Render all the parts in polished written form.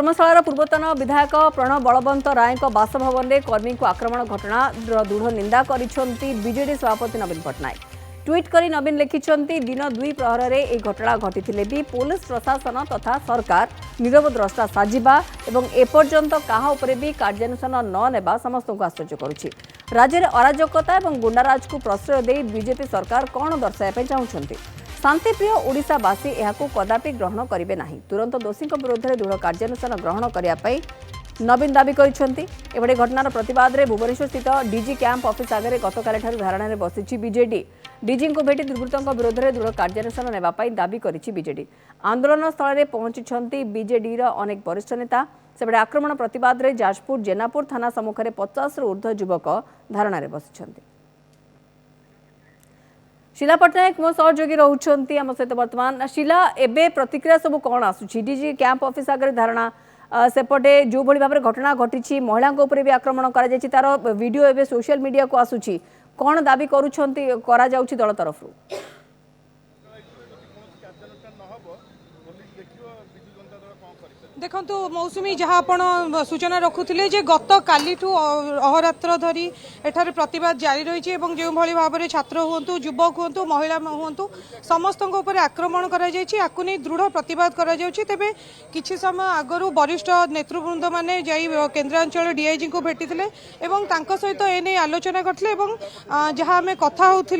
धर्मशालार पूर्वतन विधायक प्रणव बलवंत राय बासभवन में कर्मी को आक्रमण घटना दृढ़ निंदा करिसेंती बीजेडी सभापति नवीन पट्टनायक। ट्वीट करी नवीन लिखिं दिन 2 प्रहर में यह घटना घटी भी पुलिस प्रशासन तथा सरकार नीरव द्रष्टा साजिबा एवं एपर्यंत काहा उपरे भी कार्यानुष्ठान न नेबा समस्त को आश्चर्य करुछि। राज्य में अराजकता और गुंडाराज को प्रश्रय दे बीजेपी सरकार कौन दर्शाइबा चाहूछंती। शांतिप्रिय ओडिशावासी एहाकू कदापि ग्रहण करेंगे नहीं। तुरंत दोषी विरोध में दृढ़ कार्यानुष्ठान ग्रहण करने नवीन दाबी करिसेंती। एभली घटनार प्रतिवाद में भुवनेश्वर स्थित डीजी कैंप ऑफिस आगे गतकाली धारणा में बसी बीजेडी। डीजी को भेटी दुर्वृत्तों विरोध में दृढ़ कार्यानुष्ठान नेबापी दाबी करिछि बीजेडी। आंदोलन स्थल में पहुंची बीजेडी अनेक वरिष्ठ नेता। सेबड़े आक्रमण प्रतिवाद में जाजपुर जेनापुर थाना सम्मुखें 50 रु ऊर्ध्व युवक धारणा में बसिछंती। शीला पट्टनायक मो सहयोगी रोचंती आम सहित वर्तमान। शीला एबे प्रतिक्रिया सब कौन आसुची? डीजी कैंप ऑफिस आगे धारणा सेपटे जो भली भाव घटना घटी महिला भी आक्रमण कर तार वीडियो एबे सोशल मीडिया को आसुची, कौन दाबी करुछंती करा जाउची दल तरफ? देखु मौसुमी जहाँ आप सूचना रखुले गत काली अहोरात्र धरी एठारे प्रतिवाद जारी रही जो भली भाव में छात्र हूँ युवक हूँ महिला हूँ समस्त आक्रमण कर दृढ़ प्रतिवाद करे। किछि समय आगु वरिष्ठ नेतृवृंद मैंने केन्द्रांचल डीआईजी को भेटी सहित एने आलोचना करते जहाँ आम कथा होते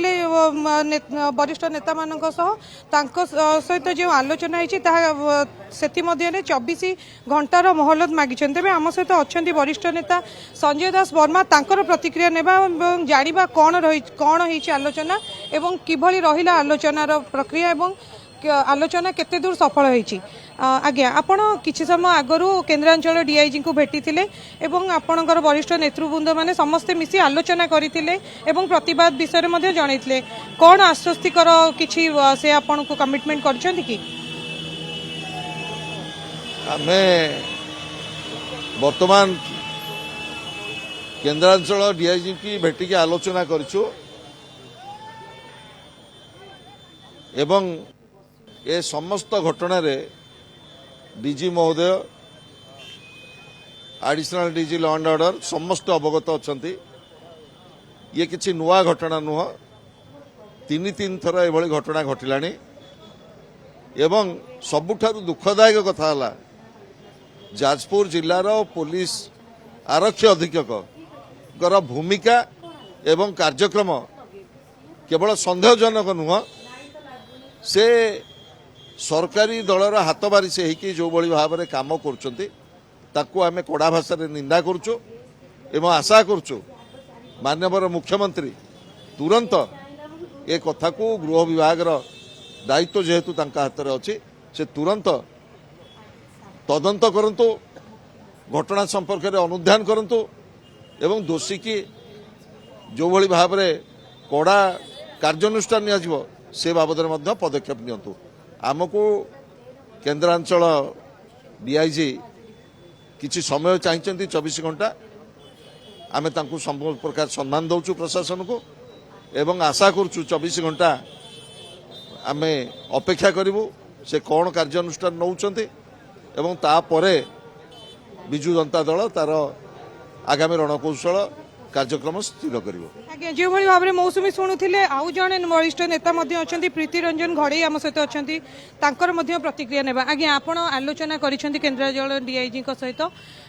वरिष्ठ नेता मान सहित जो आलोचना होती 24 घंटार मोहलत मागी। तेज आम सहित अच्छा वरिष्ठ नेता संजय दास वर्मा तांकर प्रतिक्रिया नेबा जानिबा कौन होईछि आलोचना एवं किभली रहिला आलोचनार प्रक्रिया एवं आलोचना केते दूर सफल होईछि। आज्ञा आपण किछि समय आगरू केन्द्रांचल डीआईजी को भेटी आपणकर वरिष्ठ नेतृवृंद माने समस्ते मिसी आलोचना करथिले एवं प्रतिवाद विषय में जनइथिले कौन आश्वस्तिकर किछि से आपण को कमिटमेंट करछन्ति कि? आमे वर्तमान केन्द्रांचल डीआईजी की भेटिकी आलोचना करिछु एवं ए समस्त घटना रे डीजी महोदय additional DG law and order समस्त अवगत अछंती। ये किछि नुआ घटना नुह, 3 थर एभली घटना घटिलानी एवं सबुठारु दुखदायक कथा हला जाजपुर जिलार पुलिस आरक्षी अधीक्षक भूमिका एवं कार्यक्रम केवल संदेहजनक नुह, से सरकारी दलर हाथ बारी से होगी जो भली भाव में काम करें कड़ा भाषा निंदा करुचु एवं आशा करुचु माननीय मुख्यमंत्री तुरंत ए कथा को गृह विभाग दायित्व जेहेतु तांका हाथ में अच्छी से तुरंत तदंत करंतु, घटना संपर्क में अनुध्यान करंतु एवं दोषी की जो भली भाव में कड़ा कार्यानुष्ठान नियाजिवो से बाबद में पदक्षेप नियंतु। आमको केन्द्रांचल डीआईजी किछि समय चाहिए 24 घंटा आमे तांकु संपूर्ण प्रकार सम्मान दौचु प्रशासन को एवं आशा करुचु 24 घंटा आमे अपेक्षा करिवु से कौन कार्यानुष्ठान नौचंती एवं तापरे बिजु जनता दल तार आगामी रणकौशल कार्यक्रम स्थिर करिवो। आज्ञा जो भली भाव में मौसुमी शुणुले आउ जड़े वरिष्ठ नेता प्रीति रंजन घड़ई आम सहित अच्छा तांकर प्रतिक्रिया नेबा। आज्ञा आपण आलोचना करिसेंती केन्द्रांचल डीआईजी सहित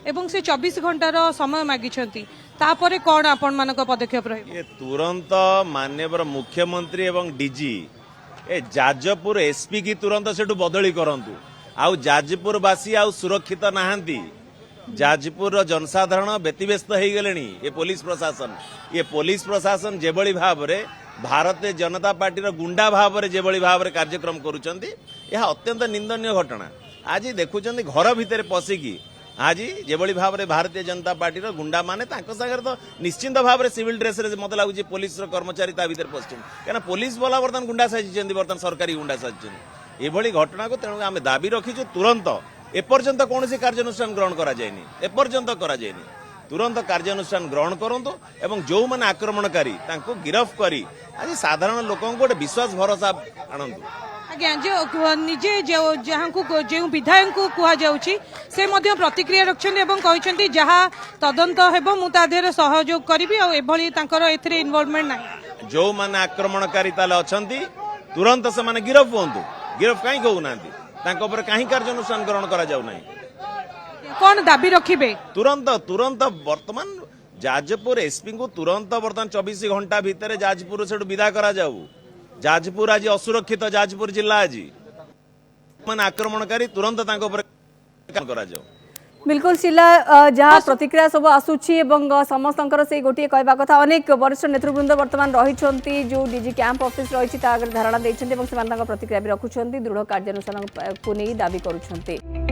एवं से 24 घंटार समय मागिछंती तापरे कौन आपण मानक पदक्षेप रहिबो? ये तुरंत माननीय मुख्यमंत्री एवं डीजी ए जाजपुर एसपी की तुरंत सेठू बदली करंतु। आउ जाजपुरवासी आउ सुरक्षित नाहांती, जाजपुर जनसाधारण व्यतिव्यस्त हो गले। ये पुलिस प्रशासन जेभली भाव में भारतीय जनता पार्टी गुंडा भाव में जेभली भाव में कार्यक्रम करुचंती यह अत्यंत निंदनीय घटना। आज देखुचंती घर भितर पशिकी आज जेभली भाव में भारतीय जनता पार्टी गुंडा माने सागर तो निश्चिंत भाव में सिविल ड्रेस मत लगुच पुलिस कर्मचारी भीतर पशिंट क्या पुलिस वाला बर्तमान गुंडा साजिंट बर्तमान सरकारी गुंडा साजिंट ये घटना को तेणु आम दाबी रखीचु तुरंत एपर्यंत कौन कार्यानुष्ठान ग्रहण करा जायनि, एपर्यंत करा जायनि, तुरंत कार्यानुष्ठान ग्रहण करंतु एवं जो माने आक्रमणकारी तांको गिरफ करी आज साधारण लोकों को विश्वास भरोसा आणंतु। ଆଜ୍ଞା ନିଜେ ଯେଉଁ ବିଧାୟକଙ୍କୁ କୁହାଯାଉଛି ସେ ମଧ୍ୟ ପ୍ରତିକ୍ରିୟା ରଖିଛନ୍ତି ଏବଂ କହିଛନ୍ତି ଯାହା ତଦନ୍ତ ହେବ ମୁଁ ତା ଦେହରେ ସହଯୋଗ କରିବି ଆଉ ଏଭଳି ତାଙ୍କର ଏଥିରେ ଇନଭଲଭମେଣ୍ଟ ନାହିଁ। ଯୋଉମାନେ ଆକ୍ରମଣକାରୀ ତାହେଲେ ଅଛନ୍ତି ତୁରନ୍ତ ସେମାନେ ଗିରଫ ହୁଅନ୍ତୁ। ଗିରଫ କାହିଁକି ହଉନାହାନ୍ତି? ତାଙ୍କ ଉପରେ କାହିଁ କାର୍ଯ୍ୟାନୁଷ୍ଠାନ ଗ୍ରହଣ କରାଯାଉ ନାହିଁ? କଣ ଦାବି ରଖିବେ? ତୁରନ୍ତ ବର୍ତ୍ତମାନ ଯାଜପୁର ଏସପି ଙ୍କୁ ତୁରନ୍ତ ବର୍ତ୍ତମାନ 24 ଘଣ୍ଟା ଭିତରେ ଯାଜପୁର ସେଠୁ ବିଦା କରାଯାଉ। ଯାଜପୁର ଆଜି ଅସୁରକ୍ଷିତ, ଯାଜପୁର ଜିଲ୍ଲା ଆଜି ମାନେ ଆକ୍ରମଣକାରୀ ତୁରନ୍ତ ତାଙ୍କ ଉପରେ କରାଯାଉ। बिल्कुल शिला जहाँ प्रतिक्रिया सब आसूची समस्त से गोटे कहवा कथा अनेक वरिष्ठ नेतृवृंद वर्तमान रही जो डीजी कैंप ऑफिस रही धारणा देते प्रतिक्रिया भी रखुंट दृढ़ कार्यानुष्ठान को नहीं दाबी करुँच।